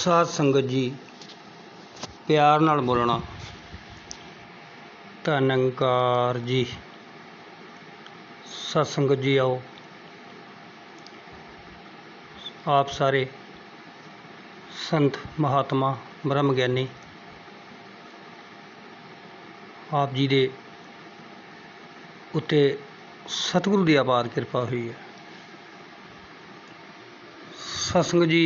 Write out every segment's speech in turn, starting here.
साध संगत जी प्यार नाल बोलना। धन निरंकार जी सत संगत जी आओ आप सारे संत महात्मा ब्रह्म ज्ञानी आप जी दे उत्ते सतगुरु की अपार कृपा हुई है। सत्संग जी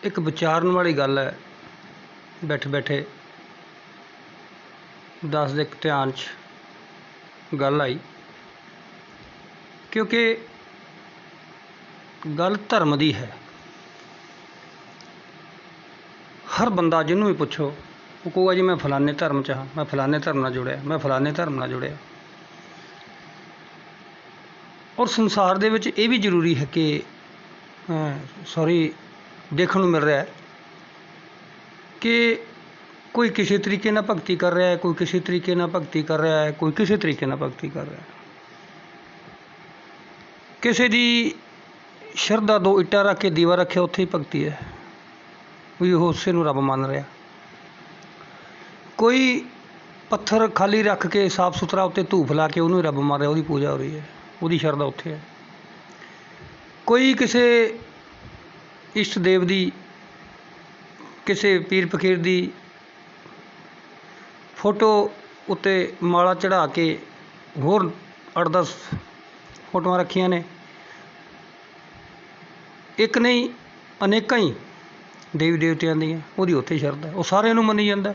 एक विचारन वाली गल है। बैठे बैठे दस दे ध्यान च गल आई क्योंकि गल धर्म की है। हर बंदा जिन्हों भी पुछो वो कहूगा जी मैं फलाने धर्म च हाँ, मैं फलाने धर्म नाल जुड़िया, मैं फलाने धर्म नाल जुड़िया। और संसार दे विच ये भी जरूरी है कि सॉरी देखने को मिल रहा है कि कोई किसी तरीके ना भगती कर रहा है, कोई किसी तरीके ना भगती कर रहा है, कोई किसी तरीके ना भगती कर रहा है। किसी दी शरधा दो इट्टा रख के दीवा रखे उत्थे ही भगती है, कोई उसे नूं रब मान रहा। कोई पत्थर खाली रख के साफ सुथरा उत्ते धूफ ला के उन्होंने रब मान रहा, उसकी पूजा हो रही है, उसकी शरधा उत्थे है। कोई किसी इष्ट देव दी किसी पीर फकीर दी फोटो उत्ते माला चढ़ा के होर 8-10 फोटोआं रखियां ने। एक नहीं अनेक ही देवी देवतियां दी उहदी उत्थे शरधा है, वो सारिआं नूं मन्नी जांदा।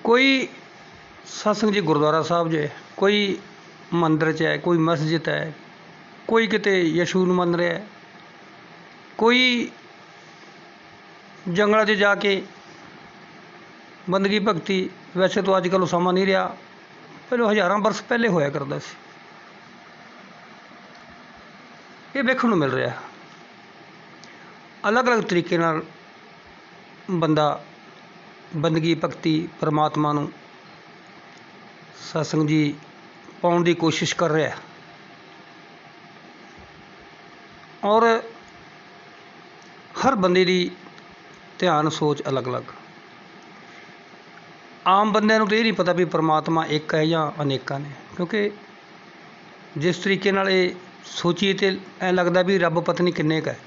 कोई सत्संग जी गुरुद्वारा साहब च है, कोई मंदिर च है, कोई मस्जिद है, कोई किते यशू नूं मन रहा है, कोई जंगलों च जाके बंदगी भगती। वैसे तो अजकल वो समा नहीं रहा, पहले हज़ारों बरस पहले होया करता सी। ये वेखण नूं मिल रहा है। अलग अलग तरीके नाल बंदा बंदगी भगती परमात्मा नूं सत्संग जी पाउण दी कोशिश कर रहा है। और हर बंदे दी ध्यान सोच अलग अलग। आम बंदे नूं तो ये नहीं पता भी परमात्मा एक है या अनेकां ने, क्योंकि जिस तरीके नाल ये सोचीए तो ऐ लगता भी रब पता नहीं किन्ने का है,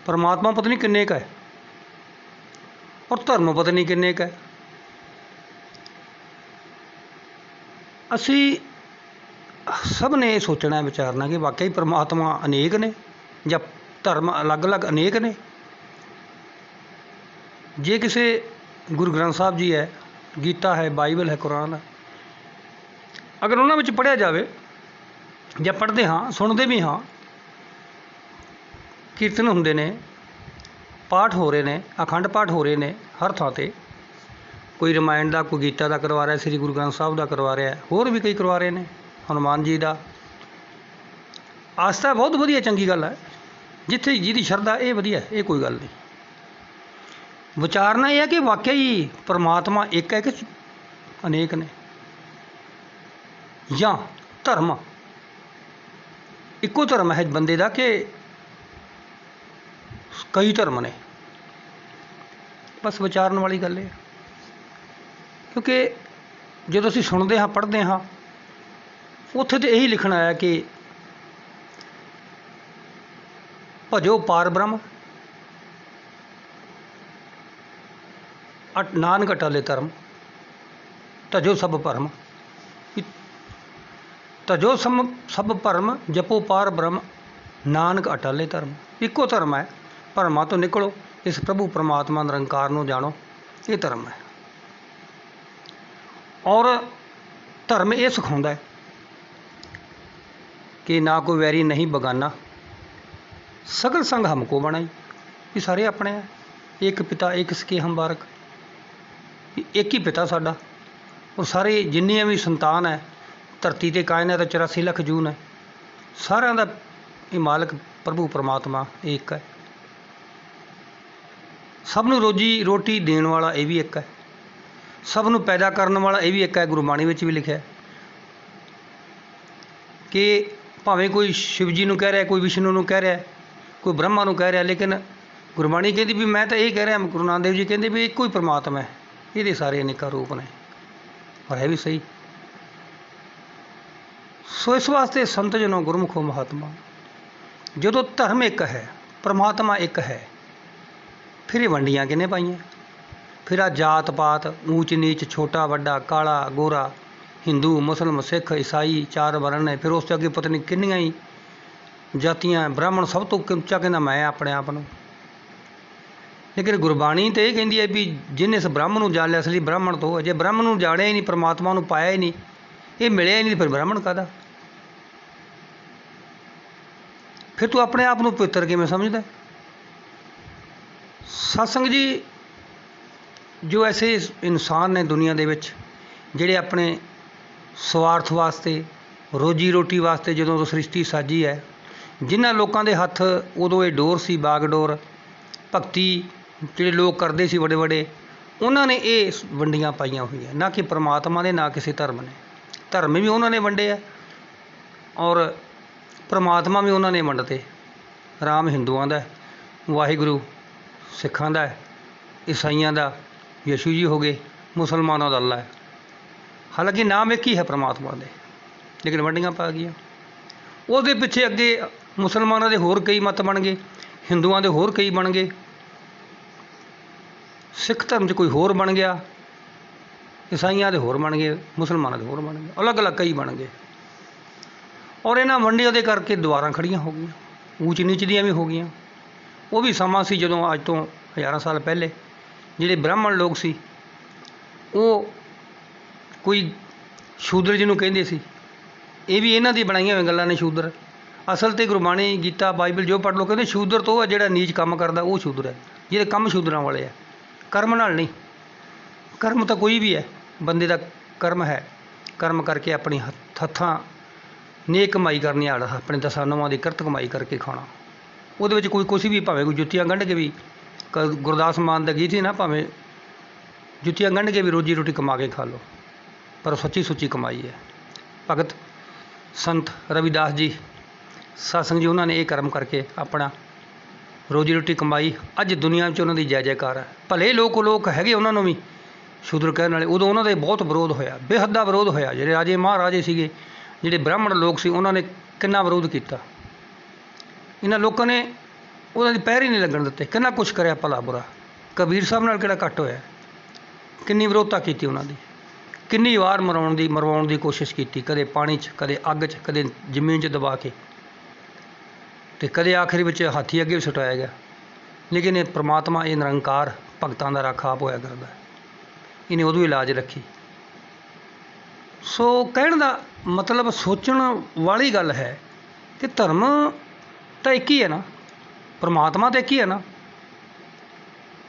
परमात्मा पता नहीं किन्ने का है, और धर्म पता नहीं किन्ने का है। असी सब ने ये सोचना विचारना कि वाकई परमात्मा अनेक ने या धर्म अलग अलग अनेक ने। जे किसी गुरु ग्रंथ साहब जी है, गीता है, बाइबल है, कुरान है, अगर उन्होंने विच पढ़िया जाए या पढ़ते हाँ सुनते भी हाँ, कीर्तन होंदे ने, पाठ हो रहे हैं, अखंड पाठ हो रहे हैं हर थां ते। कोई रामायण का, कोई गीता का करवा रहा है, श्री गुरु ग्रंथ साहब का करवा रहा है, होर भी कई करवा रहे हैं, हनुमान जी का। आस्था बहुत वधिया चंगी गल है, जिथे जिहदी शरधा ये वधिया, ये कोई गल नहीं। विचारना यह है कि वाकई परमात्मा एक है कि अनेक ने, या धर्म इक्को धर्म है बंदे का कि कई धर्म ने। बस विचारन वाली गल है, क्योंकि जो असीं सुनते हाँ पढ़ते हाँ उत्थे तो यही लिखना है कि भजो पार ब्रह्म नानक अटाले धर्म तजो सब भरम, तजो सब भरम जपो पार ब्रह्म नानक अटाले धर्म। इक्को धर्म है, भरमा तो निकलो, इस प्रभु परमात्मा निरंकार नूं जानो, ये धर्म है। और धर्म ये सिखाउंदा है कि ना कोई वैरी नहीं बगाना, सगल संग हमको बनाई, ये सारे अपने हैं। एक पिता एक सके हम बारक, एक ही पिता साडा, और सारे जिन्नियां भी संतान है धरती ते कायनात 84 लाख जून है, सारिਆਂ ਦਾ ये मालिक प्रभु परमात्मा एक है। सबनूं रोजी रोटी देण वाला ये भी एक है, सबनूं पैदा करने वाला ये भी एक है। गुरबाणी विच भी लिखा है कि भावें कोई शिव जी ਨੂੰ ਕਹਿ ਰਿਹਾ, कोई विष्णु ਨੂੰ ਕਹਿ ਰਿਹਾ, कोई ब्रह्मा ਨੂੰ ਕਹਿ ਰਿਹਾ, लेकिन गुरबाणी कहती भी मैं तो यही कह रहा, गुरु नानक देव जी कहते भी ਇੱਕੋ ਹੀ परमात्मा है, ਇਹਦੇ ਸਾਰੇ ਅਨੇਕਾਂ रूप ने, और है भी सही। सो इस वास्ते संत जनों गुरमुखो महात्मा, ਜਦੋਂ धर्म एक है, परमात्मा एक है, फिर ये वंडियां किने पाइयां, फिर आ जात पात, ऊंच नीच, छोटा वड्डा, काला गोरा, हिंदू मुसलम सिख ईसाई, चार वर्ण ने, फिर उस अगे पता नहीं किन्नियां ही जातियां, ब्राह्मण सब तो ਉੱਚਾ ਕਹਿੰਦਾ मैं अपने आप ਨੂੰ। लेकिन गुरबाणी तो ये कहती है भी जिन्हें इस ब्राह्मण को जान लिया असली ब्राह्मण तो, जे ब्राह्मण को जानिया ही नहीं, परमात्मा को पाया ही नहीं, ये मिलिया ही नहीं, फिर ब्राह्मण काहदा? फिर तू अपने आप को पवित्र किवें समझदा? सत्संग जी, जो ऐसे इंसान ने दुनिया दे विच जिहड़े अपने स्वार्थ वास्ते, रोजी रोटी वास्ते जदों तो सृष्टि साजी है, जिन्हां लोकां दे हत्थ उदों ये डोर सी, बागडोर, भगती ਜਿਹੜੇ लोग करते सी बड़े बड़े, उन्होंने ये वंडियां पाइयां हुई है, ना कि परमात्मा ने, ना किसी धर्म ने। धर्म भी उन्होंने वंडे है और परमात्मा भी उन्होंने वंडते। राम हिंदुओं का, वाहिगुरु सिखां का, ईसाइयों का यशु जी हो गए, मुसलमानों का अल्लाह है। हालांकि नाम एक ही है परमात्मा के, लेकिन वंडियां पा गई। उसके पिछे अगे मुसलमानों के होर कई मत बन गए, हिंदुओं के होर कई बन गए, सिख धर्म च कोई होर बन गया, ईसाइयों के होर बन गए, मुसलमानों के होर बन गए, अलग अलग कई बन गए। और इन्होंने वंडियों के करके दीवारां खड़ियां हो गई, ऊंच नीच दियां भी हो गई। वो भी समा सी जदों अज तो 1000 साल पहले जिहड़े ब्राह्मण लोग सी, वो कोई शूद्र जिन्हों कहते सी, ये भी इन्हां दी बनाईयां होईयां गल्लां ने शूद्र। असल तो गुरबाणी गीता बाइबल जो पढ़ लो, कहते शूद्र तो है जिहड़ा नीच काम करदा, वो शूद्र है, जिहड़े काम शूद्रां वाले है, कर्म नाल नहीं। कर्म तो कोई भी है, बंदे का कर्म है, कर्म करके अपनी हत्थां नेक कमाई करनी, आड़ अपने दसानुआं दी किरत कमाई करके खाना। ਉਹਦੇ ਵਿੱਚ कोई कुछ भी, भावें कोई जुत्तियां गंढ के भी, गुरदास मान का गीत ही ना, भावें जुत्तियां गंढ के भी रोजी रोटी कमा के खा लो, पर सच्ची सुच्ची कमाई है। भगत संत रविदास जी सत्संग जी, उन्होंने ये कर्म करके अपना रोजी रोटी कमाई। अज दुनिया में उन्होंने जय जयकार है। भले लोग हैगे उन्होंने भी शूद्र कहने वाले, उदों उन्होंने बहुत विरोध होया, बेहद विरोध होया। जिहड़े राजे महाराजे सीगे, जिहड़े ब्राह्मण लोग सी, उन्होंने कितना विरोध किया। इन्हां लोगों ने उन्होंने पैर ही नहीं लगन दिते, कितना कुछ कराया भला बुरा। कबीर साहब नाल किहड़ा घट होया, किन्नी विरोधता की उन्होंने, किन्नी वार मरवाउण दी कोशिश की, कदे पानी च, कदे अग च, कदे जमीन च दबा के, तो कदे आखिरी में हाथी अगे भी सुटाया गया। लेकिन ये परमात्मा, ये निरंकार भगतां दा राखा आप होया करदा है, इन्हें उदों इलाज रखी। सो कहण दा मतलब सोचण वाली गल है कि धर्म तो एक ही है ना, परमात्मा तो एक ही है ना।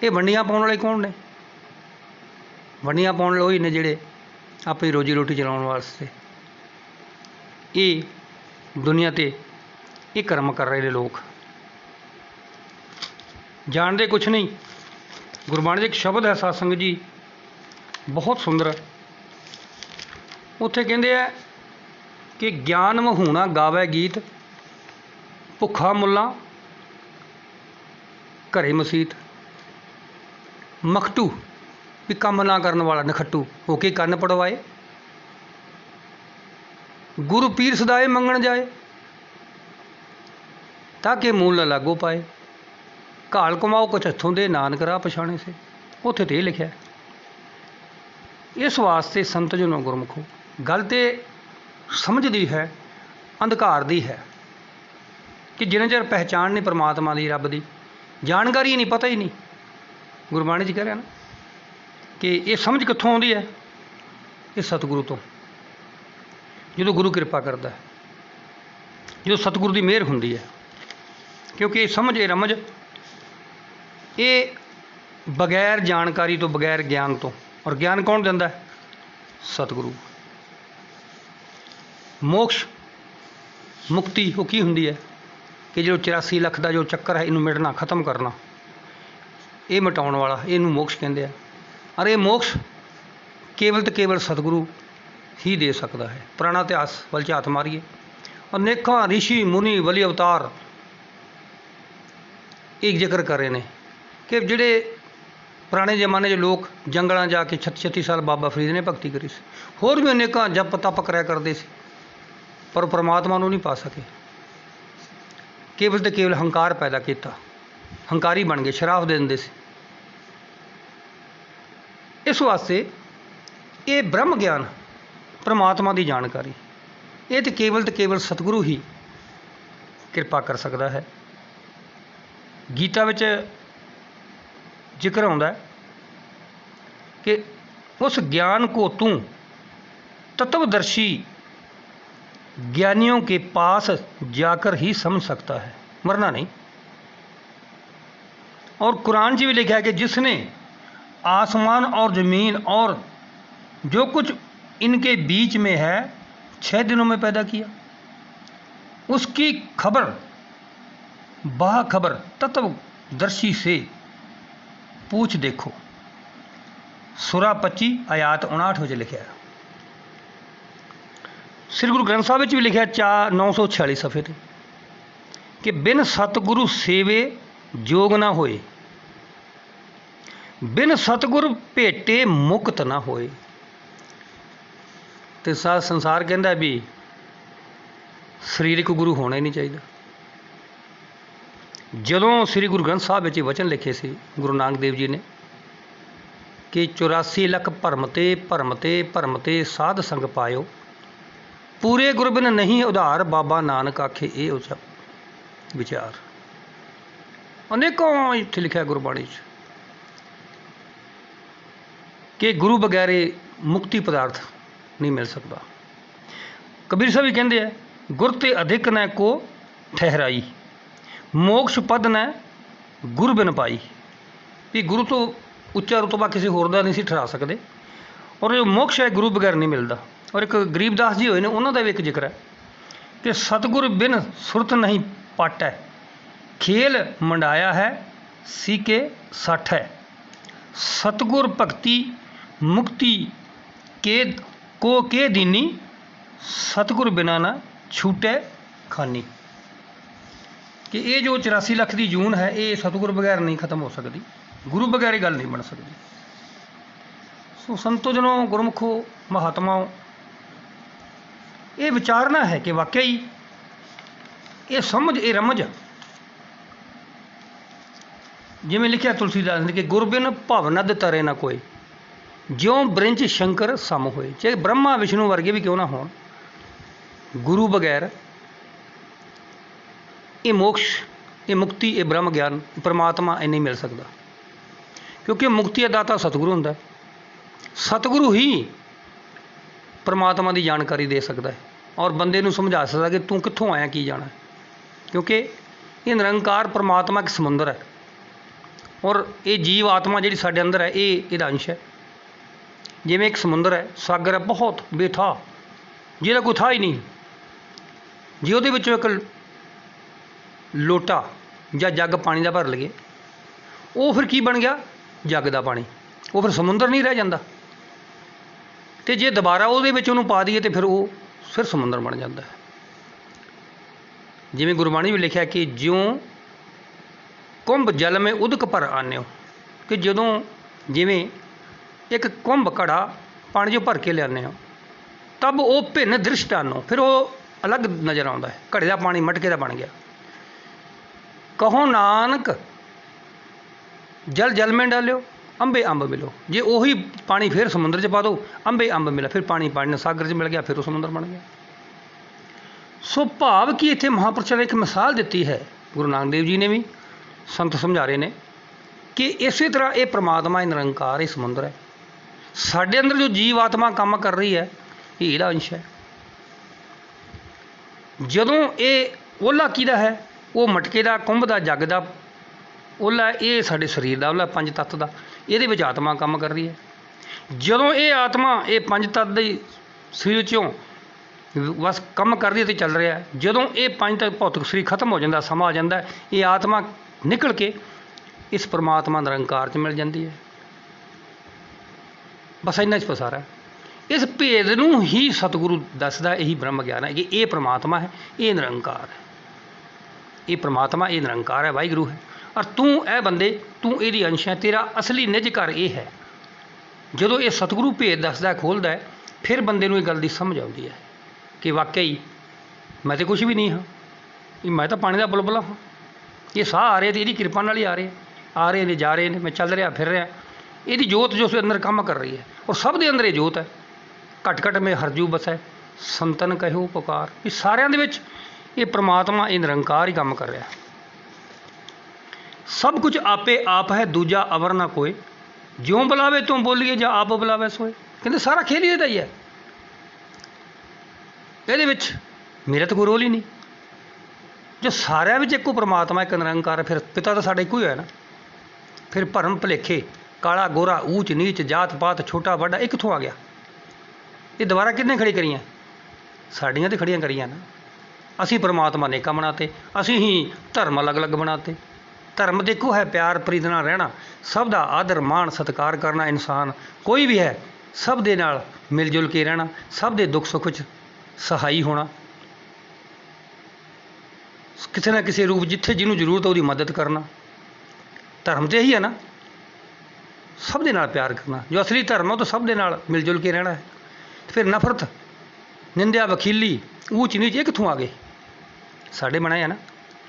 ये वंडियां पाउण वाले कौन ने? वंडियां पाउण वाले वही ने जिहड़े अपनी रोजी रोटी चलाउण वास्ते ये दुनिया ते ये कर्म कर रहे लोग, जानते कुछ नहीं। गुरबाणी एक शब्द है सत्संग जी, बहुत सुंदर। उत्थे कहते हैं कि ज्ञान महूणा गावै गीत, भुखा मुला घरे मसीत, मखटू भी काम ना करने वाला नखट्टू होके कन्न पड़वाए, गुरु पीर सदाए मंगण जाए, ताकि मूल लागो पाए, घाल कमाओ कुछ हथों दे, नानक राह पछाणे से। उत्थे तो ये लिखा है। इस वास्ते संत जनो गुरमुखो, गल तो समझदी है, अंधकार दी है कि जिन्हें चਿਰ पहचान नहीं परमात्मा की, रब की जानकारी नहीं, पता ही नहीं। गुरबाणी च कह रहा ना कि ये समझ कित्थों आउंदी है? ये सतगुरु तो, जो गुरु कृपा करता है, जो सतगुरु की मेहर हुंदी है। क्योंकि ये समझ, ये रमझ, ये बगैर जानकारी तो, बगैर ज्ञान तो, और ज्ञान कौन दिंदा है? सतगुरु। मोक्ष मुक्ति वो की हुंदी है कि जो 84 लाख का जो चक्कर है, इनू मिटना, खत्म करना, ये मिटाउण वाला, इनू मोक्ष कहते हैं। और ये मोक्ष केवल तो केवल सतगुरु ही दे सकता है। पुराना इतिहास वल झात मारीए, अनेकों ऋषि मुनि वली अवतार एक जिक्र कर रहे हैं कि जिहड़े पुराने जमाने के लोग जंगलों जाके 36 साल बाबा फरीद ने भगती करी सी, होर भी अनेकों जप तप कराया करते सी, पर परमात्मा नूं नहीं पा सके। केवल तो केवल हंकार पैदा किया, हंकारी बन गए, शराब दे दिंदे सी। इस वास्ते ये ब्रह्म ज्ञान परमात्मा की जानकारी ये तो केवल सतगुरु ही कृपा कर सकता है। गीता विच जिक्र आउंदा है कि उस ज्ञान को तू तत्वदर्शी ज्ञानियों के पास जाकर ही समझ सकता है, मरना नहीं। और कुरान जी भी लिखा है कि जिसने आसमान और ज़मीन और जो कुछ इनके बीच में है 6 दिनों में पैदा किया, उसकी खबर बाखबर तत्वदर्शी से पूछ देखो। सूरा 25 आयात 59 में लिखा है। श्री गुरु ग्रंथ साहिब भी लिखा 946 सफ़े ते कि बिन सतगुरु सेवे जोग ना होए, बिन सतगुरु भेटे मुक्त ना होए। तो सारा संसार कहता भी सरीरक गुरु होना ही नहीं चाहिए। जदों श्री गुरु ग्रंथ साहिब विच वचन लिखे सी गुरु नानक देव जी ने कि 84 लख भरमते भरमते भरमते साध संग पायो, पूरे गुरबिन नहीं उधार, बाबा नानक आखे ये उचा विचार। अनेकों इत्थे लिखा गुरबाणी कि गुरु बगैरे मुक्ति पदार्थ नहीं मिल सकता। कबीर साहब भी कहते हैं गुर ते अधिक न को ठहराई, मोक्ष पद न गुरु बिन पाई। भी गुरु तो उच्चा रुतबा किसी होर दा नहीं सी ठहरा सकते, और जो मोक्ष है गुरु बगैर नहीं मिलता। और एक गरीबदास जी होए ने उन्हों का भी एक जिक्र है कि सतगुर बिन सुरत नहीं पट है, खेल मंडाया है सीके सठ है, सतगुर भक्ति मुक्ति के दीनी, सतगुर बिना ना छूटे खानी। कि ये जो 84 लख की जून है ये सतगुर बगैर नहीं खत्म हो सकती, गुरु बगैर गल नहीं बन सकती। सो संतो जनों, गुरमुखो, महात्माओं, ये विचारना है कि वाकई ये समझ ये रमझ जिमें लिखा तुलसीदास ने कि गुरबिन भवनद तरे ना कोई, ज्यों ब्रिंच शंकर सम होए। चाहे ब्रह्मा विष्णु वर्गे भी क्यों ना हो, गुरु बगैर ये मोक्ष ये मुक्ति ये ब्रह्म ज्ञान परमात्मा ये नहीं मिल सकता। क्योंकि मुक्ति का दाता सतगुरु होंदा है, सतगुरु ही परमात्मा की जानकारी दे सकता है और बंदे नूं समझा सकता कि तू कित्थों आया की जाना है। क्योंकि ये निरंकार परमात्मा एक समुंदर है और ये जीव आत्मा जी साडे अंदर है ये अंश है। जिवें एक समुंदर है, सागर है बहुत बेथा, जिहदा कोई था ही नहीं, जे उहदे विचों एक लोटा या जग पानी का भर लगे, वो फिर की बन गया जग का पानी, वो फिर समुंदर नहीं रह जाता। तो जे दोबारा उहदे विच उहनूं पा दईए तो फिर वो फिर समुंदर बन जाता है। जिवें गुरबाणी भी लिखा कि ज्यों कुंभ जल में उदक भर आन्यो, कि जदों जिवें एक कुंभ घड़ा पानी जो भर के लियाने हो तब वो भिन्न दृष्ट आनो, फिर वो अलग नज़र आता है। घड़े का पानी मटके का बन गया। कहो नानक जल जल में डालियो, अंबे अंब मिलो। जे उही पानी फिर समुद्र च पा दो, अंबे अंब मिला, फिर पानी पानी सागर च मिल गया, फिर वो समुद्र बन गया। सो भाव कि इत्थे महापुरुषों ने एक मिसाल दी है, गुरु नानक देव जी ने भी संत समझा रहे हैं कि इस तरह ये परमात्मा निरंकार ये समुंदर है, साढ़े अंदर जो जीव आत्मा काम कर रही है ये इहदा अंश है। जदों ये ओला किहदा है, वो मटके का कुंभ का जग का ओला, ये साडे शरीर का ओला पंज तत्त का, ये आत्मा काम कर रही है। जदों ये आत्मा ये पंज तत्त के शरीर चों बस कम कर रही है तो चल रहा है, जदों ये पंज तत्त भौतिक शरीर खत्म हो जाता, समा आ जाता है, ये आत्मा निकल के इस परमात्मा निरंकार च मिल जाती है। बस इन्ना च पसारा है। इस भेद ਨੂੰ ਹੀ ਸਤਿਗੁਰੂ ਦੱਸਦਾ, ਇਹੀ ਬ੍ਰਹਮ ਗਿਆਨ ਹੈ ਕਿ ਇਹ ਪ੍ਰਮਾਤਮਾ ਹੈ, ਇਹ ਨਿਰੰਕਾਰ ਹੈ, ਇਹ ਪ੍ਰਮਾਤਮਾ, ਇਹ ਨਿਰੰਕਾਰ ਹੈ, ਵਾਹਿਗੁਰੂ ਹੈ। ਔਰ ਤੂੰ ਇਹ ਬੰਦੇ, ਤੂੰ ਇਹਦੀ ਅੰਸ਼ ਹੈ, ਤੇਰਾ ਅਸਲੀ ਨਿੱਜ ਘਰ ਇਹ ਹੈ। ਜਦੋਂ ਇਹ ਸਤਿਗੁਰੂ ਭੇਦ ਦੱਸਦਾ, ਖੋਲ੍ਹਦਾ ਹੈ, ਫਿਰ ਬੰਦੇ ਨੂੰ ਇਹ ਗੱਲ ਦੀ ਸਮਝ ਆਉਂਦੀ ਹੈ ਕਿ ਵਾਕਈ ਮੈਂ ਤਾਂ ਕੁਛ ਵੀ ਨਹੀਂ ਹਾਂ, ਮੈਂ ਤਾਂ ਪਾਣੀ ਦਾ ਬੁਲਬੁਲਾ ਹਾਂ। ਇਹ ਸਾਹ ਆ ਰਹੇ ਤੇ ਇਹਦੀ ਕਿਰਪਾ ਨਾਲ ਹੀ ਆ ਰਹੇ ਨੇ, ਜਾ ਰਹੇ ਨੇ, ਮੈਂ ਚੱਲ ਰਿਹਾ ਫਿਰ ਰਿਹਾ। ਇਹਦੀ ਜੋਤ ਜੋ ਅੰਦਰ ਕੰਮ ਕਰ ਰਹੀ ਹੈ, ਔਰ ਸਭ ਦੇ ਅੰਦਰ ਇਹ ਜੋਤ ਹੈ। ਘਟ ਘਟ ਮੇ ਹਰਜੂ ਬਸੈ ਸੰਤਨ ਕਹਿਓ ਪੁਕਾਰ, ਇਹ ਸਾਰਿਆਂ ਦੇ ਵਿੱਚ ਇਹ ਪ੍ਰਮਾਤਮਾ, ਇਹ ਨਿਰੰਕਾਰ ਹੀ ਕੰਮ ਕਰ ਰਿਹਾ। ਸਭ ਕੁਝ ਆਪੇ ਆਪ ਹੈ, ਦੂਜਾ ਅਵਰ ਨਾ ਕੋਏ, ਜਿਉਂ ਬੁਲਾਵੇ ਤੂੰ ਬੋਲੀਏ, ਜਾਂ ਆਪ ਬੁਲਾਵੇ ਸੋਏ। ਕਹਿੰਦੇ ਸਾਰਾ ਖੇਲ ਹੀ ਇਹਦਾ ਹੀ ਹੈ, ਇਹਦੇ ਵਿੱਚ ਮੇਰਾ ਤਾਂ ਕੋਈ ਰੋਲ ਹੀ ਨਹੀਂ। ਜੋ ਸਾਰਿਆਂ ਵਿੱਚ ਇੱਕੋ ਪ੍ਰਮਾਤਮਾ, ਇੱਕ ਨਿਰੰਕਾਰ ਹੈ, ਫਿਰ ਪਿਤਾ ਤਾਂ ਸਾਡਾ ਇੱਕੋ ਹੀ ਹੋਇਆ ਨਾ। ਫਿਰ ਭਰਮ ਭੁਲੇਖੇ, ਕਾਲਾ ਗੋਰਾ, ਊਚ ਨੀਚ, ਜਾਤ ਪਾਤ, ਛੋਟਾ ਵੱਡਾ, ਇਹ ਕਿੱਥੋਂ ਆ ਗਿਆ? ਇਹ ਦੁਬਾਰਾ ਕਿਹਨੇ ਖੜੀ ਕਰੀਆਂ? ਸਾਡੀਆਂ ਤੇ ਖੜੀਆਂ ਕਰੀਆਂ ਨਾ। ਅਸੀਂ ਪ੍ਰਮਾਤਮਾ ਨੇਕਾਂ ਬਣਾਤੇ, ਅਸੀਂ ਹੀ ਧਰਮ ਅਲੱਗ ਅਲੱਗ ਬਣਾਤੇ। ਧਰਮ ਦੇਖੋ ਹੈ ਪਿਆਰ ਪ੍ਰੀਤ ਨਾਲ ਰਹਿਣਾ, ਸਭ ਦਾ ਆਦਰ ਮਾਣ ਸਤਿਕਾਰ ਕਰਨਾ। ਇਨਸਾਨ ਕੋਈ ਵੀ ਹੈ, ਸਭ ਦੇ ਨਾਲ ਮਿਲ ਜੁਲ ਕੇ ਰਹਿਣਾ, ਸਭ ਦੇ ਦੁੱਖ ਸੁੱਖ 'ਚ ਸਹਾਈ ਹੋਣਾ, ਕਿਸੇ ਨਾ ਕਿਸੇ ਰੂਪ ਜਿੱਥੇ ਜਿਹਨੂੰ ਜ਼ਰੂਰਤ ਹੈ ਉਹਦੀ ਮਦਦ ਕਰਨਾ। ਧਰਮ ਤਾਂ ਇਹੀ ਹੈ ਨਾ, ਸਭ ਦੇ ਨਾਲ ਪਿਆਰ ਕਰਨਾ। ਜੋ ਅਸਲੀ ਧਰਮ ਹੈ ਉਹ ਤਾਂ ਸਭ ਦੇ ਨਾਲ ਮਿਲ ਜੁਲ ਕੇ ਰਹਿਣਾ ਹੈ। ਫਿਰ ਨਫ਼ਰਤ, ਨਿੰਦਿਆ, ਵਕੀਲੀ, ਊਚ ਨੀਚ, ਇਹ ਕਿੱਥੋਂ ਆ ਗਏ? ਸਾਡੇ ਬਣਾਏ ਆ ਨਾ,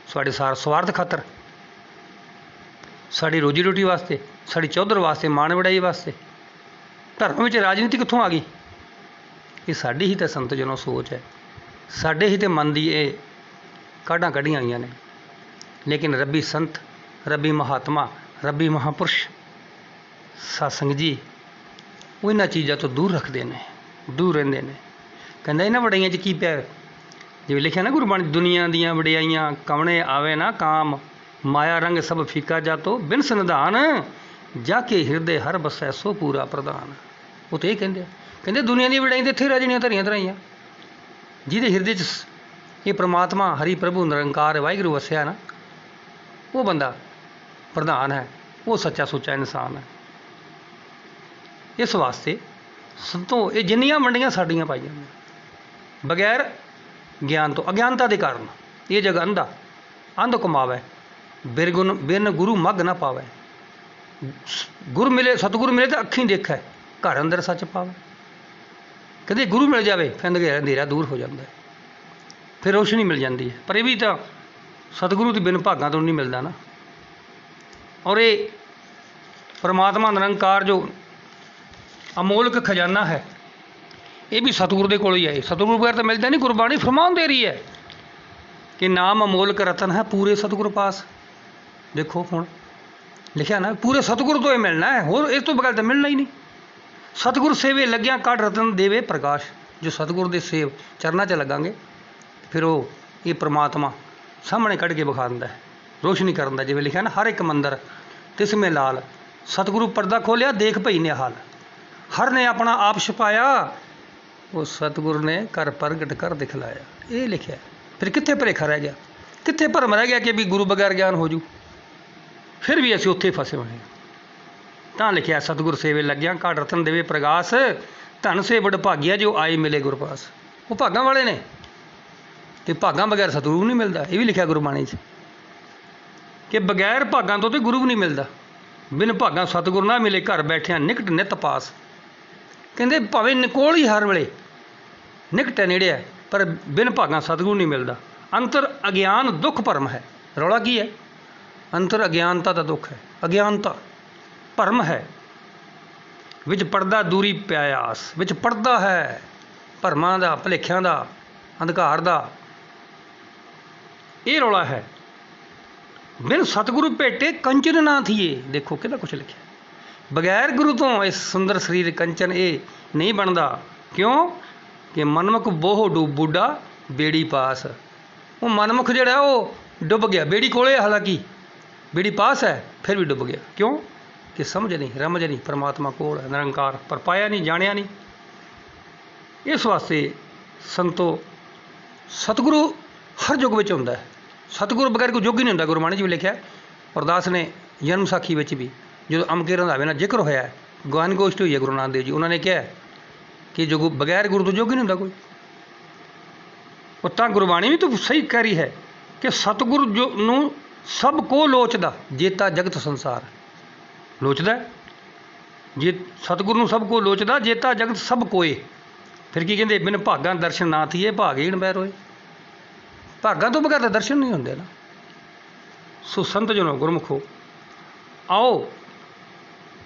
ਸਾਡੇ ਸਵਾਰਥ ਖਾਤਰ, ਸਾਡੀ ਰੋਜੀ ਰੋਟੀ ਵਾਸਤੇ, ਸਾਡੀ ਚੌਧਰ ਵਾਸਤੇ, ਮਾਣ ਵਡਾਈ ਵਾਸਤੇ। ਧਰਮ ਵਿੱਚ ਰਾਜਨੀਤੀ ਕਿੱਥੋਂ ਆ ਗਈ? ਇਹ ਸਾਡੀ ਹੀ ਤਾਂ ਸੰਤਜਨੋਂ ਸੋਚ ਹੈ, ਸਾਡੇ ਹੀ ਤਾਂ ਮਨ ਦੀ ਇਹ ਕਾਢਾਂ ਕੱਢੀਆਂ ਗਈਆਂ ਨੇ। ਲੇਕਿਨ ਰੱਬੀ ਸੰਤ, ਰੱਬੀ ਮਹਾਤਮਾ, ਰੱਬੀ ਮਹਾਂਪੁਰਸ਼ ਸਤਸੰਗ ਜੀ ਉਹ ਇਹਨਾਂ ਚੀਜ਼ਾਂ ਤੋਂ ਦੂਰ ਰੱਖਦੇ ਨੇ, ਦੂਰ ਰਹਿੰਦੇ ਨੇ। ਕਹਿੰਦਾ ਇਹਨਾਂ ਵਡਿਆਈਆਂ 'ਚ ਕੀ ਪਿਆ? ਜਿਵੇਂ ਲਿਖਿਆ ਨਾ ਗੁਰਬਾਣੀ, ਦੁਨੀਆ ਦੀਆਂ ਵਡਿਆਈਆਂ ਕਵਣੇ ਆਵੇ ਨਾ ਕਾਮ, ਮਾਇਆ ਰੰਗ ਸਭ ਫੀਕਾ ਜਾਤੋ, ਬਿਨ ਸੰਧਾਨ ਜਾ ਕੇ ਹਿਰਦੇ ਹਰ ਬਸੈ ਸੋ ਪੂਰਾ ਪ੍ਰਧਾਨ। ਉਹ ਤਾਂ ਇਹ ਕਹਿੰਦੇ ਦੁਨੀਆ ਦੀਆਂ ਵਡਿਆਈਆਂ ਤਾਂ ਇੱਥੇ ਰਹਿ ਜਾਣੀਆਂ, ਧਰੀਆਂ ਧਰਾਈਆਂ। ਜਿਹਦੇ ਹਿਰਦੇ 'ਚ ਇਹ ਪ੍ਰਮਾਤਮਾ ਹਰੀ ਪ੍ਰਭੂ ਨਿਰੰਕਾਰ ਵਾਹਿਗੁਰੂ ਵਸਿਆ ਨਾ, ਉਹ ਬੰਦਾ ਪ੍ਰਧਾਨ ਹੈ, ਉਹ ਸੱਚਾ ਸੁੱਚਾ ਇਨਸਾਨ ਹੈ। ਇਸ ਵਾਸਤੇ ਸੰਤੋ ਇਹ ਜਿੰਨੀਆਂ ਮੰਡੀਆਂ ਸਾਡੀਆਂ ਪਾਈਆਂ ਨੇ ਬਗੈਰ ਗਿਆਨ ਤੋਂ, ਅਗਿਆਨਤਾ ਦੇ ਕਾਰਨ ਇਹ ਜਗ ਅੰਧ ਕਮਾਵੇ, ਬਿਨ ਗੁਰੂ ਮੱਗ ਨਾ ਪਾਵੇ। ਗੁਰ ਮਿਲੇ, ਸਤਿਗੁਰੂ ਮਿਲੇ ਤਾਂ ਅੱਖੀਂ ਦੇਖੈ, ਘਰ ਅੰਦਰ ਸੱਚ ਪਾਵੇ। ਕਹਿੰਦੇ ਗੁਰੂ ਮਿਲ ਜਾਵੇ ਫਿਰ ਅੰਧੇਰਾ ਦੂਰ ਹੋ ਜਾਂਦਾ, ਫਿਰ ਰੋਸ਼ਨੀ ਮਿਲ ਜਾਂਦੀ ਹੈ। ਪਰ ਇਹ ਵੀ ਤਾਂ ਸਤਿਗੁਰੂ ਦੇ ਬਿਨ ਭਾਗਾਂ ਤੋਂ ਨਹੀਂ ਮਿਲਦਾ ਨਾ। ਔਰ ਇਹ ਪਰਮਾਤਮਾ ਨਿਰੰਕਾਰ ਜੋ ਅਮੋਲਕ ਖਜ਼ਾਨਾ ਹੈ, ਇਹ ਵੀ ਸਤਿਗੁਰੂ ਦੇ ਕੋਲ ਹੀ ਹੈ। ਸਤਿਗੁਰੂ ਬਗੈਰ ਤਾਂ ਮਿਲਦਾ ਨਹੀਂ। ਗੁਰਬਾਣੀ ਫਰਮਾਨ ਦੇ ਰਹੀ ਹੈ ਕਿ ਨਾਮ ਅਮੋਲਕ ਰਤਨ ਹੈ, ਪੂਰੇ ਸਤਿਗੁਰੂ ਪਾਸ। ਦੇਖੋ ਹੁਣ ਲਿਖਿਆ ਨਾ, ਪੂਰੇ ਸਤਿਗੁਰੂ ਤੋਂ ਇਹ ਮਿਲਣਾ ਹੈ, ਹੋਰ ਇਸ ਤੋਂ ਬਗੈਰ ਤਾਂ ਮਿਲਣਾ ਹੀ ਨਹੀਂ। ਸਤਿਗੁਰ ਸੇਵੇ ਲੱਗਿਆ ਕਾਢ ਰਤਨ ਦੇਵੇ ਪ੍ਰਕਾਸ਼। ਜੋ ਸਤਿਗੁਰੂ ਦੇ ਸੇਵ ਚਰਨਾਂ 'ਚ ਲੱਗਾਂਗੇ, ਫਿਰ ਉਹ ਇਹ ਪ੍ਰਮਾਤਮਾ ਸਾਹਮਣੇ ਕੱਢ ਕੇ ਵਿਖਾ ਦਿੰਦਾ ਹੈ, ਰੋਸ਼ਨੀ ਕਰਨ ਦਾ। ਜਿਵੇਂ ਲਿਖਿਆ ਨਾ, ਹਰ ਇੱਕ ਮੰਦਰ ਤਿਸਮੇ ਲਾਲ, ਸਤਿਗੁਰੂ ਪਰਦਾ ਖੋਲਿਆ ਦੇਖ ਭਈ ਨਿਹਾਲ। ਹਰ ਨੇ ਆਪਣਾ ਆਪ ਛੁਪਾਇਆ, ਉਹ ਸਤਿਗੁਰ ਨੇ ਕਰ ਪ੍ਰਗਟ ਕਰ ਦਿਖਲਾਇਆ। ਇਹ ਲਿਖਿਆ। ਫਿਰ ਕਿੱਥੇ ਭੁਲੇਖਾ ਰਹਿ ਗਿਆ, ਕਿੱਥੇ ਭਰਮ ਰਹਿ ਗਿਆ ਕਿ ਵੀ ਗੁਰੂ ਬਗੈਰ ਗਿਆਨ ਹੋ ਜੂ? ਫਿਰ ਵੀ ਅਸੀਂ ਉੱਥੇ ਫਸੇ ਹੋਏ ਹਾਂ। ਤਾਂ ਲਿਖਿਆ, ਸਤਿਗੁਰ ਸੇਵੇ ਲੱਗਿਆ ਕਾਢ ਰਤਨ ਦੇਵੇ ਪ੍ਰਗਾਸ, ਧਨ ਸੇ ਵਡ ਭਾਗਿਆ ਜੋ ਆਏ ਮਿਲੇ ਗੁਰ ਪਾਸ। ਉਹ ਭਾਗਾਂ ਵਾਲੇ ਨੇ, ਤੇ ਭਾਗਾਂ ਬਗੈਰ ਸਤਿਗੁਰੂ ਨਹੀਂ ਮਿਲਦਾ। ਇਹ ਵੀ ਲਿਖਿਆ ਗੁਰਬਾਣੀ 'ਚ ਕਿ ਬਗੈਰ ਭਾਗਾਂ ਤੋਂ ਤੇ ਗੁਰੂ ਵੀ ਨਹੀਂ ਮਿਲਦਾ। ਬਿਨ ਭਾਗਾਂ ਸਤਿਗੁਰੂ ਨਾ ਮਿਲੇ, ਘਰ ਬੈਠਿਆਂ ਨਿਕਟ ਨਿਤ ਪਾਸ। ਕਹਿੰਦੇ ਭਾਵੇਂ ਕੋਲ ਹੀ ਹਰ ਵੇਲੇ, ਨਿਕਟ ਹੈ, ਨੇੜੇ ਹੈ, ਪਰ ਬਿਨ ਭਾਗਾਂ ਸਤਿਗੁਰੂ ਨਹੀਂ ਮਿਲਦਾ। ਅੰਤਰ ਅਗਿਆਨ ਦੁੱਖ ਭਰਮ ਹੈ। ਰੌਲਾ ਕੀ ਹੈ? ਅੰਤਰ ਅਗਿਆਨਤਾ ਦਾ ਦੁੱਖ ਹੈ, ਅਗਿਆਨਤਾ ਭਰਮ ਹੈ। ਵਿੱਚ ਪਰਦਾ ਦੂਰੀ ਪਿਆਸ, ਵਿੱਚ ਪਰਦਾ ਹੈ ਭਰਮਾਂ ਦਾ, ਭੁਲੇਖਿਆਂ ਦਾ, ਅੰਧਕਾਰ ਦਾ। ਇਹ ਰੌਲਾ ਹੈ। ਬਿਨ ਸਤਿਗੁਰੂ ਭੇਟੇ ਕੰਚਨ ਨਾ ਥੀਏ। ਦੇਖੋ ਕਿਹਦਾ ਕੁਛ ਲਿਖਿਆ। ਬਗੈਰ ਗੁਰੂ ਤੋਂ ਇਹ ਸੁੰਦਰ ਸਰੀਰ ਕੰਚਨ ਇਹ ਨਹੀਂ ਬਣਦਾ। ਕਿਉਂ? ਕਿ ਮਨਮੁਖ ਬੋਹ ਬੁੱਢਾ ਬੇੜੀ ਪਾਸ। ਉਹ ਮਨਮੁਖ ਜਿਹੜਾ ਉਹ ਡੁੱਬ ਗਿਆ, ਬੇੜੀ ਕੋਲੇ ਹਾਲਾਂਕਿ ਬੇੜੀ ਪਾਸ ਹੈ, ਫਿਰ ਵੀ ਡੁੱਬ ਗਿਆ। ਕਿਉਂ? ਕਿ ਸਮਝ ਨਹੀਂ, ਰਮਝ ਨਹੀਂ, ਪਰਮਾਤਮਾ ਕੋਲ ਹੈ ਨਿਰੰਕਾਰ, ਪਰ ਪਾਇਆ ਨਹੀਂ, ਜਾਣਿਆ ਨਹੀਂ। ਇਸ ਵਾਸਤੇ ਸੰਤੋ ਸਤਿਗੁਰੂ ਹਰ ਯੁੱਗ ਵਿੱਚ ਹੁੰਦਾ ਹੈ। ਸਤਿਗੁਰੂ ਬਗੈਰ ਕੋਈ ਯੁੱਗ ਹੀ ਨਹੀਂ ਹੁੰਦਾ। ਗੁਰਬਾਣੀ 'ਚ ਵੀ ਲਿਖਿਆ, ਅਰਦਾਸ ਨੇ ਜਨਮ ਸਾਖੀ ਵਿੱਚ ਵੀ ਜਦੋਂ ਅਮਕੇ ਰੰਧਾਵੇ ਨਾਲ ਜ਼ਿਕਰ ਹੋਇਆ, ਗਿਆਨ ਗੋਸ਼ਟੀ ਹੋਈ ਹੈ ਗੁਰੂ ਨਾਨਕ ਦੇਵ ਜੀ, ਉਹਨਾਂ ਨੇ ਕਿਹਾ कि जो बगैर गुरु तो जोगी नहीं होंदा कोई। और तां गुरबाणी भी तो सही कह रही है कि सतगुरु जो नूं सब को लोचदा जेता जगत संसार। लोचदा जे सतगुरु नूं सब को लोचदा जेता जगत सब कोए। फिर की कहंदे बिन भागां दर्शन ना थीए भागहीन बै रोए। भागां तो बगैर दर्शन नहीं होंदे ना। सो संत जनो गुरमुखो आओ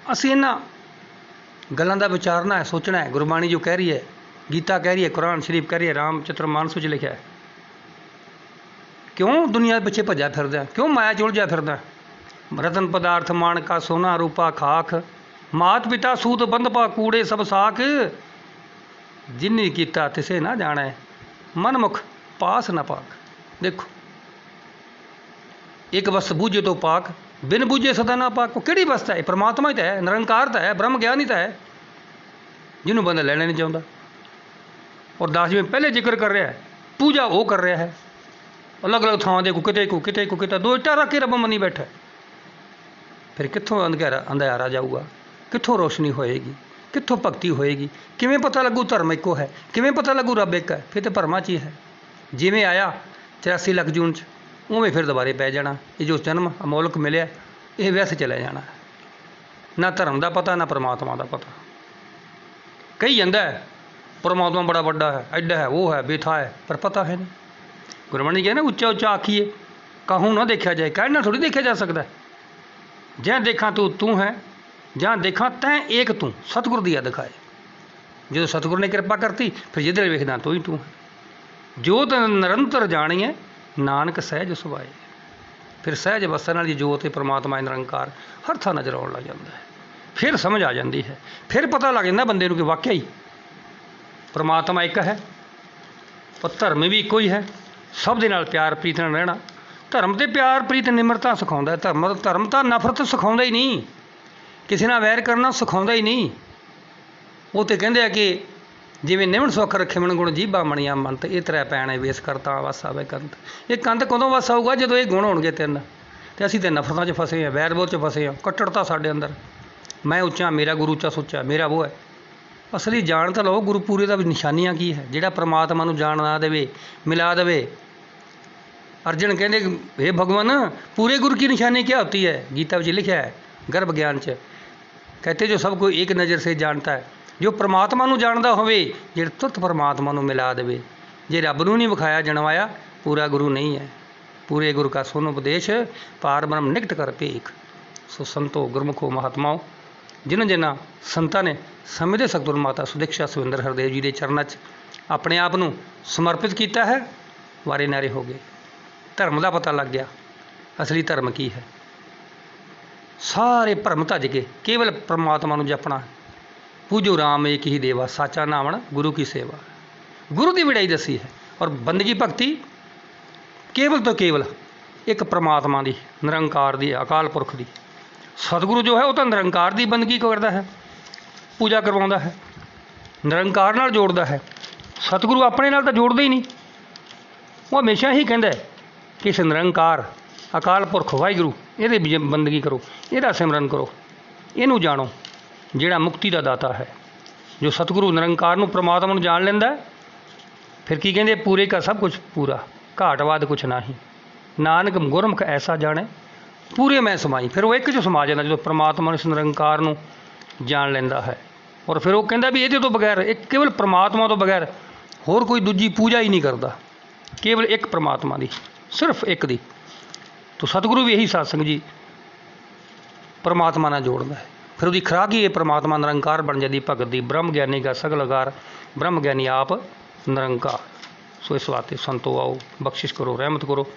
असीं इन्हां गल्लां दा विचारना है, सोचना है। गुरबाणी जो कह रही है, गीता कह रही है, कुरान शरीफ कह रही है, रामचरित मानस विच लिखिआ है। क्यों दुनिया पिछे भज्या फिरदा, क्यों माया च उलझिआ फिरदा। रतन पदार्थ माणका सोना रूपा खाख, मात पिता सूत बंधपा कूड़े सब साख। जिन्नी कीता तिसे ना जाणै, मनमुख पास न पाक। देखो एक वस्त बूझे तो पाक, बिन बूझे सदा ना पाक। किहड़ी वस्त है? परमात्मा ही तो है, निरंकार तो है, ब्रह्म ज्ञान ही तो है, जिन्हों बंदा लेना नहीं चाहता। और दास जी में पहले जिक्र कर रहा है, पूजा वो कर रहा है अलग अलग थां दे, किते को किते दो इट्टा रख के रब मनी बैठा। फिर कित्थों अंधेरा जाऊगा, कित्थों रोशनी होएगी, कित्थों भगती होएगी, किवें पता लगू धर्म एको है, किवें पता लगू रब एक है। फिर तो भरमा च ही है। जिवें आया 83 लख जून च, उवें फिर दुबारे पै जाना। ये जो जन्म अमोलक मिलिਆ ये व्यर्थ चले जाना। ना धर्म का पता ना परमात्मा का पता। कही जाता है परमात्मा बड़ा बड़ा है, एडा है, वो है, बेथा है, पर पता है नहीं। गुरबाणी कहे ना उच्चा उच्चा आखिए कहूँ ना देखा जाए। कहना थोड़ी देखा जा सकता है। जहाँ देखा तू है, जहाँ देखा तैं एक तू। सतगुरु दिया दिखाए। जो सतगुरु ने कृपा करती फिर जिधर वेखना तू ही तू है। जोत निरंतर जानी है नानक सहज सुभाए। फिर सहज वसन वाली जोत है परमात्मा निरंकार हर थां नज़र आउण लग जाता है। फिर समझ आ जाती है, फिर पता लग जाता बंदे नूं कि वाकई ही परमात्मा एक है, पर धर्म भी एको ही है। सब दे नाल प्यार प्रीत नाल रहना। धर्म तो प्यार प्रीत निमरता सिखाउंदा है। धर्म तो नफरत सिखाउंदा ही नहीं, किसी नाल वैर करना सिखाउंदा ही नहीं। वो तो कहंदे आ कि जिवें निमन सुख रखे मन गुण जीभा मणिया मंत, ये त्रै पैणे वेस करता वस आवे कंत। ये कंत कदों वस आऊगा जदों ये गुण होणगे तिन्न। तो असीं तो नफरतां च फसे हैं, वैर विरोध च फसे हैं, कट्टरता साडे अंदर। मैं उच्चा, मेरा गुरु उच्चा सुच्चा, मेरा वो है। असली जान तो लो गुरु पूरे का निशानियां की है। जिहड़ा परमात्मा नूं जान ना देवे, मिला देवे। अर्जन कहते हे भगवान पूरे गुरु की निशानी क्या होती है? गीता में लिखा है गर्भ ज्ञान च, कहते जो सबको एक नज़र से जानता है, जो परमात्मा नूं जानदा होवे, जिहड़ा तुरत परमात्मा नूं मिला देवे। जे रब नूं नहीं विखाया जणवाया पूरा गुरु नहीं है। पूरे गुरु का सुन उपदेश पार ब्रह्म निकट कर भेख। सो संतो गुरमुखो महात्माओं, जिन्हां संतां ने समय दे सतगुरु माता सुदीक्षा सुविंदर हरदेव जी के चरणों च अपने आप नूं समर्पित किया है, वारे नारे हो गए। धर्म का पता लग गया असली धर्म की है। सारे भरम तज के केवल परमात्मा नूं जपना। पूजो राम एक ही देवा, साचा नावण गुरु की सेवा। गुरु की विड़ाई दसी है। और बंदगी भगती केवल तो केवल एक परमात्मा की, निरंकार की, अकाल पुरख की। सतगुरु जो है वो तो निरंकार की बंदगी करता है, पूजा करवाता है, निरंकार नाल जोड़ता है। सतगुरु अपने नाल तो जोड़ता ही नहीं। वो हमेशा ही कहता है कि इस निरंकार अकाल पुरख वाहिगुरू ये बंदगी करो, यदा सिमरन करो, इनू जानो जिहड़ा मुक्ति का दाता है। जो सतगुरु निरंकार नूं परमात्मा नूं जान लैंदा है, फिर की कहते पूरे का सब कुछ पूरा, घाटवाद कुछ नहीं। नानक गुरमुख ऐसा जाने पूरे मैं समाई। फिर वो एक जो समा जाता जो परमात्मा इस निरंकार नूं जान लैंदा है। और फिर वो कहता भी ये तो बगैर एक केवल परमात्मा तो बगैर होर कोई दूजी पूजा ही नहीं करता, केवल एक परमात्मा की, सिर्फ एक दी। तो सतगुरु भी यही सत्संग जी परमात्मा नाल जोड़ता है। फिर उसकी खुराक ही ये परमात्मा निरंकार बन जाती भगत दी। ब्रह्म ज्ञानी का सगलगार, ब्रह्म ज्ञानी आप निरंकार। सो इस वास्ते संतो आओ बख्शिश करो, रहमत करो।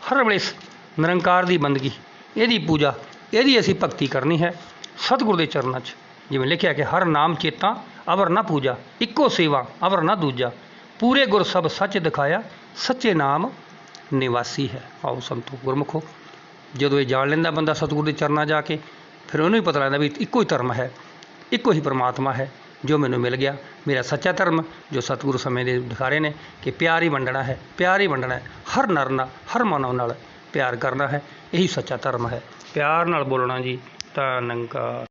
हर वेले इस निरंकार की बंदगी, यदी पूजा, यदी असी भगती करनी है सतगुरु के चरणों च। जिवें लिखिआ कि हर नाम चेता अवर ना पूजा, इक्को सेवा अवर ना दूजा। पूरे गुर सब सच दिखाया, सच्चे नाम निवासी है। आओ संतो गुरमुखो, जदों ये जान लैंदा बंदा सतगुरु के चरणों जाके, फिर उन्होंने पता लगता भी इक्को ही धर्म है, इक्को ही परमात्मा है जो मैनूं मिल गया। मेरा सच्चा धर्म जो सतगुरु समय दे दिखा रहे हैं कि प्यार ही वंडना है, प्यार ही वंडना है। हर नर नाल, हर मानव नाल प्यार करना है, यही सच्चा धर्म है। प्यार नाल बोलना जी, धन्यवाद।